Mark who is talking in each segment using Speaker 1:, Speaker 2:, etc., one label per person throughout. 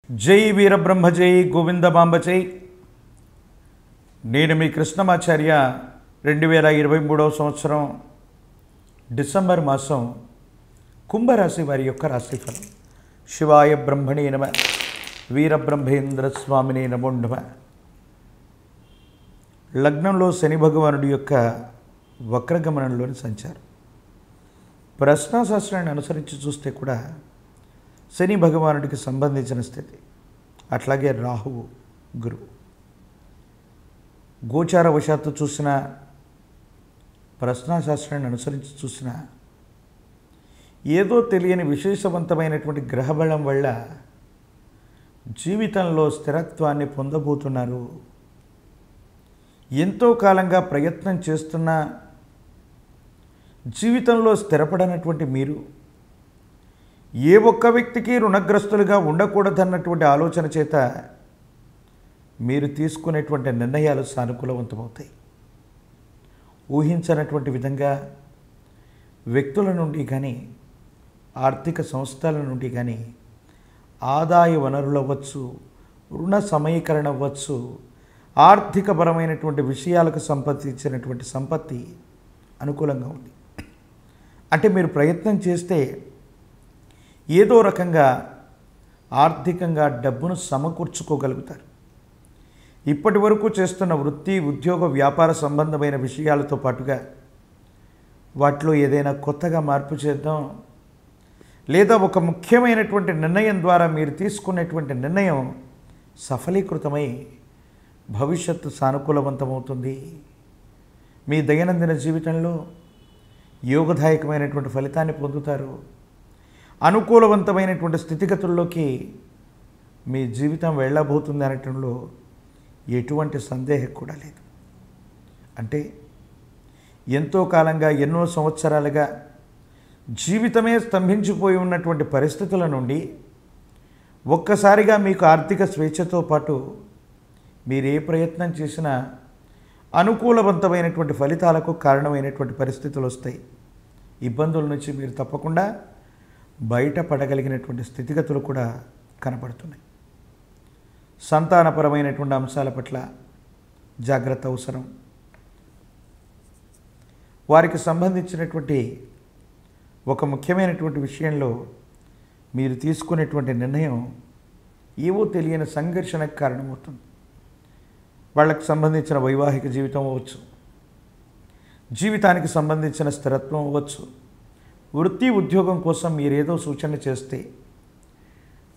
Speaker 1: జై వీరబ్రహ్మ జై గోవిందమాంబ జై. నేను మీ కృష్ణమాచార్య. 2023 సంవత్సరం డిసెంబర్ మాసం కుంభరాశి వారి యొక్క రాశిఫలం. శివాయ బ్రహ్మణే నమ, వీరబ్రహ్మేంద్ర స్వామినే నమో నమ. లగ్నంలో శని భగవానుడి యొక్క వక్రగమనంలోని సంచారం. ప్రశ్నాశాస్త్రాన్ని అనుసరించి చూస్తే కూడా శని భగవానుడికి సంబంధించిన స్థితి, అట్లాగే రాహువు గురువు. గోచార వశాత్తు చూసిన, ప్రశ్నాశాస్త్రాన్ని అనుసరించి చూసిన, ఏదో తెలియని విశేషవంతమైనటువంటి గ్రహబలం వల్ల జీవితంలో స్థిరత్వాన్ని పొందబోతున్నారు. ఎంతో కాలంగా ప్రయత్నం చేస్తున్న జీవితంలో స్థిరపడనటువంటి మీరు ఏ ఒక్క వ్యక్తికి రుణగ్రస్తులుగా ఉండకూడదన్నటువంటి ఆలోచన చేత మీరు తీసుకునేటువంటి నిర్ణయాలు సానుకూలవంతమవుతాయి. ఊహించనటువంటి విధంగా వ్యక్తుల నుండి కానీ, ఆర్థిక సంస్థల నుండి కానీ ఆదాయ వనరులు అవ్వచ్చు, రుణ సమీకరణ అవ్వచ్చు, ఆర్థికపరమైనటువంటి విషయాలకు సంబంధించినటువంటి సంపత్తి అనుకూలంగా ఉంది. అంటే మీరు ప్రయత్నం చేస్తే ఏదో రకంగా ఆర్థికంగా డబ్బును సమకూర్చుకోగలుగుతారు. ఇప్పటి వరకు చేస్తున్న వృత్తి, ఉద్యోగ, వ్యాపార సంబంధమైన విషయాలతో పాటుగా వాటిలో ఏదైనా కొత్తగా మార్పు చేద్దాం, లేదా ఒక ముఖ్యమైనటువంటి నిర్ణయం ద్వారా మీరు తీసుకునేటువంటి నిర్ణయం సఫలీకృతమై భవిష్యత్తు సానుకూలవంతమవుతుంది. మీ దైనందిన జీవితంలో యోగదాయకమైనటువంటి ఫలితాన్ని పొందుతారు. అనుకూలవంతమైనటువంటి స్థితిగతుల్లోకి మీ జీవితం వెళ్ళబోతుంది అనటంలో ఎటువంటి సందేహం కూడా లేదు. అంటే ఎంతో కాలంగా, ఎన్నో సంవత్సరాలుగా జీవితమే స్తంభించిపోయి ఉన్నటువంటి పరిస్థితుల నుండి ఒక్కసారిగా మీకు ఆర్థిక స్వేచ్ఛతో పాటు మీరు ఏ ప్రయత్నం చేసినా అనుకూలవంతమైనటువంటి ఫలితాలకు కారణమైనటువంటి పరిస్థితులు వస్తాయి. ఇబ్బందుల నుంచి మీరు తప్పకుండా బయటపడగలిగినటువంటి స్థితిగతులు కూడా కనపడుతున్నాయి. సంతానపరమైనటువంటి అంశాల పట్ల జాగ్రత్త అవసరం. వారికి సంబంధించినటువంటి ఒక ముఖ్యమైనటువంటి విషయంలో మీరు తీసుకునేటువంటి నిర్ణయం ఏవో తెలియని సంఘర్షణకు కారణమవుతుంది. వాళ్ళకు సంబంధించిన వైవాహిక జీవితం అవ్వచ్చు, జీవితానికి సంబంధించిన స్థిరత్వం అవ్వచ్చు, వృత్తి ఉద్యోగం కోసం మీరేదో సూచన చేస్తే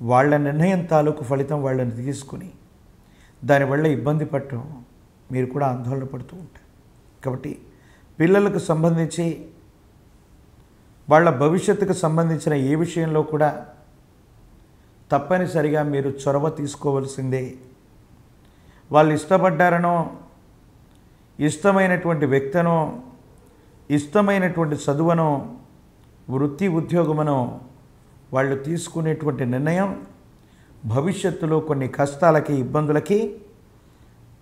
Speaker 1: వాళ్ళ నిర్ణయం తాలూకు ఫలితం వాళ్ళని తీసుకుని దానివల్ల ఇబ్బంది పడటం మీరు కూడా ఆందోళన పడుతూ ఉంటారు. కాబట్టి పిల్లలకు సంబంధించి, వాళ్ళ భవిష్యత్తుకు సంబంధించిన ఏ విషయంలో కూడా తప్పనిసరిగా మీరు చొరవ తీసుకోవలసిందే. వాళ్ళు ఇష్టపడ్డారనో, ఇష్టమైనటువంటి వ్యక్తనో, ఇష్టమైనటువంటి చదువునో, వృత్తి ఉద్యోగమనో వాళ్ళు తీసుకునేటువంటి నిర్ణయం భవిష్యత్తులో కొన్ని కష్టాలకి, ఇబ్బందులకి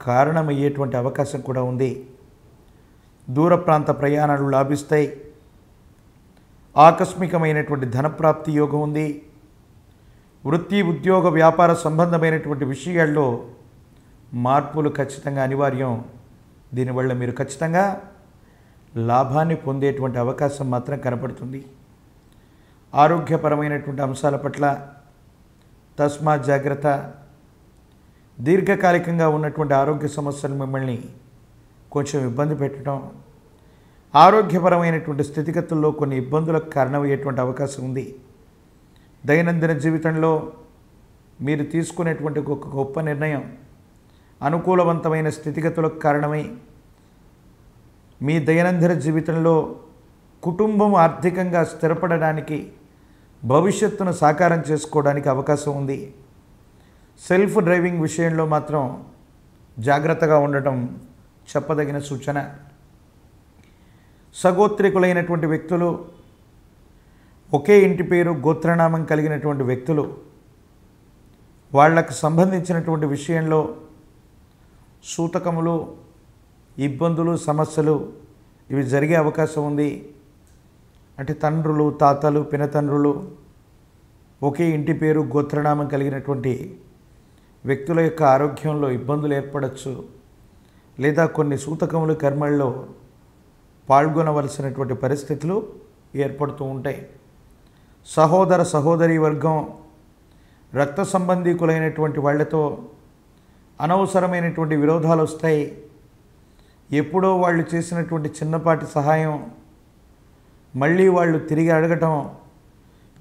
Speaker 1: కారణమయ్యేటువంటి అవకాశం కూడా ఉంది. దూర ప్రాంత ప్రయాణాలు లాభిస్తాయి. ఆకస్మికమైనటువంటి ధనప్రాప్తి యోగం ఉంది. వృత్తి, ఉద్యోగ, వ్యాపార సంబంధమైనటువంటి విషయాల్లో మార్పులు ఖచ్చితంగా అనివార్యం. దీనివల్ల మీరు ఖచ్చితంగా లాభాన్ని పొందేటువంటి అవకాశం మాత్రం కనపడుతుంది. ఆరోగ్యపరమైనటువంటి అంశాల పట్ల తస్మాత్ జాగ్రత్త. దీర్ఘకాలికంగా ఉన్నటువంటి ఆరోగ్య సమస్యలు మిమ్మల్ని కొంచెం ఇబ్బంది పెట్టడం, ఆరోగ్యపరమైనటువంటి స్థితిగతుల్లో కొన్ని ఇబ్బందులకు కారణమయ్యేటువంటి అవకాశం ఉంది. దైనందిన జీవితంలో మీరు తీసుకునేటువంటి ఒక గొప్ప నిర్ణయం అనుకూలవంతమైన స్థితిగతులకు కారణమై మీ దైనందిన జీవితంలో కుటుంబం ఆర్థికంగా స్థిరపడడానికి, భవిష్యత్తును సాకారం చేసుకోవడానికి అవకాశం ఉంది. సెల్ఫ్ డ్రైవింగ్ విషయంలో మాత్రం జాగ్రత్తగా ఉండటం చెప్పదగిన సూచన. సగోత్రికులైనటువంటి వ్యక్తులు, ఒకే ఇంటి పేరు, గోత్రనామం కలిగినటువంటి వ్యక్తులు, వాళ్లకు సంబంధించినటువంటి విషయంలో సూతకములు, ఇబ్బందులు, సమస్యలు ఇవి జరిగే అవకాశం ఉంది. అంటే తండ్రులు, తాతలు, పినతండ్రులు ఒకే ఇంటి పేరు గోత్రనామం కలిగినటువంటి వ్యక్తుల యొక్క ఆరోగ్యంలో ఇబ్బందులు ఏర్పడవచ్చు, లేదా కొన్ని సూతకములు కర్మల్లో పాల్గొనవలసినటువంటి పరిస్థితులు ఏర్పడుతూ ఉంటాయి. సహోదర సహోదరీ వర్గం, రక్త సంబంధీకులైనటువంటి వాళ్ళతో అనవసరమైనటువంటి విరోధాలు వస్తాయి. ఎప్పుడో వాళ్ళు చేసినటువంటి చిన్నపాటి సహాయం మళ్ళీ వాళ్ళు తిరిగి అడగటం,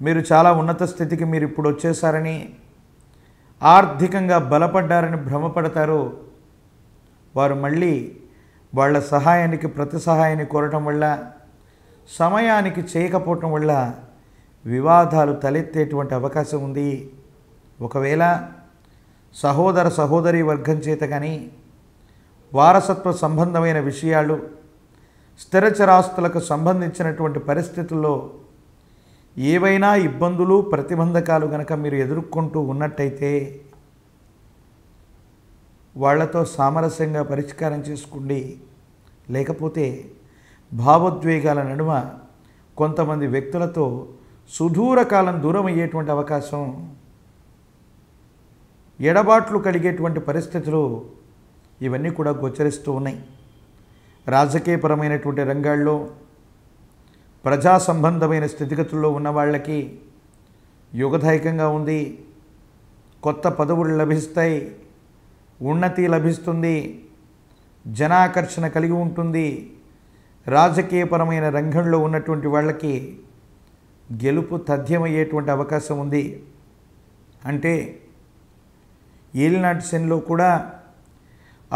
Speaker 1: మీరు చాలా ఉన్నత స్థితికి మీరు ఇప్పుడు వచ్చేసారని, ఆర్థికంగా బలపడ్డారని భ్రమపడతారు. వారు మళ్ళీ వాళ్ళ సహాయానికి ప్రతి సహాయాన్ని కోరటం వల్ల, సమయానికి చేయకపోవటం వల్ల వివాదాలు తలెత్తేటువంటి అవకాశం ఉంది. ఒకవేళ సహోదర సహోదరీ వర్గం చేత కానీ వారసత్వ సంబంధమైన విషయాలు, స్థిరచరాస్తులకు సంబంధించినటువంటి పరిస్థితుల్లో ఏవైనా ఇబ్బందులు ప్రతిబంధకాలు గనక మీరు ఎదుర్కొంటూ ఉన్నట్టయితే వాళ్లతో సామరస్యంగా పరిష్కారం చేసుకోండి. లేకపోతే భావోద్వేగాల నడుమ కొంతమంది వ్యక్తులతో సుదూరకాలం దూరం అయ్యేటువంటి అవకాశం, ఎడబాట్లు కలిగేటువంటి పరిస్థితులు ఇవన్నీ కూడా గోచరిస్తూ ఉన్నాయి. రాజకీయపరమైనటువంటి రంగాల్లో, ప్రజా సంబంధమైన స్థితిగతుల్లో ఉన్న వాళ్ళకి యోగదాయకంగా ఉంది. కొత్త పదవులు లభిస్తాయి, ఉన్నతి లభిస్తుంది, జనాకర్షణ కలిగి ఉంటుంది. రాజకీయపరమైన రంగంలో ఉన్నటువంటి వాళ్ళకి గెలుపు తథ్యమయ్యేటువంటి అవకాశం ఉంది. అంటే ఏలినాటి శనిలో కూడా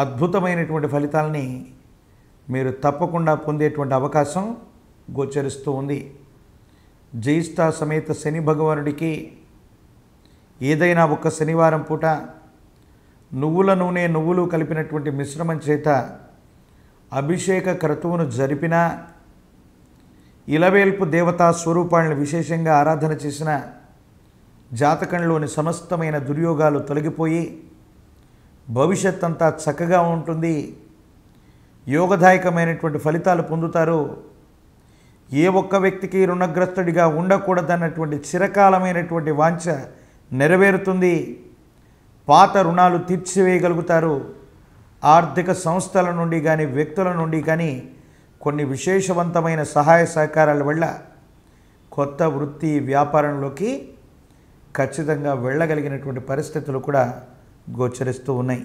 Speaker 1: అద్భుతమైనటువంటి ఫలితాలని మీరు తప్పకుండా పొందేటువంటి అవకాశం గోచరిస్తూ ఉంది. జ్యేష్ఠ సమేత శని భగవానుడికి ఏదైనా ఒక శనివారం పూట నువ్వుల నూనె, నువ్వులు కలిపినటువంటి మిశ్రమం చేత అభిషేక క్రతువును జరిపిన, ఇలవేల్పు దేవతా స్వరూపాలను విశేషంగా ఆరాధన చేసిన జాతకంలోని సమస్తమైన దుర్యోగాలు తొలగిపోయి భవిష్యత్ అంతా చక్కగా ఉంటుంది. యోగదాయకమైనటువంటి ఫలితాలు పొందుతారు. ఏ ఒక్క వ్యక్తికి రుణగ్రస్తుడిగా ఉండకూడదన్నటువంటి చిరకాలమైనటువంటి వాంఛ నెరవేరుతుంది. పాత రుణాలు తీర్చివేయగలుగుతారు. ఆర్థిక సంస్థల నుండి కానీ, వ్యక్తుల నుండి కానీ కొన్ని విశేషవంతమైన సహాయ సహకారాల వల్ల కొత్త వృత్తి వ్యాపారంలోకి ఖచ్చితంగా వెళ్ళగలిగినటువంటి పరిస్థితులు కూడా గోచరిస్తూ ఉన్నాయి.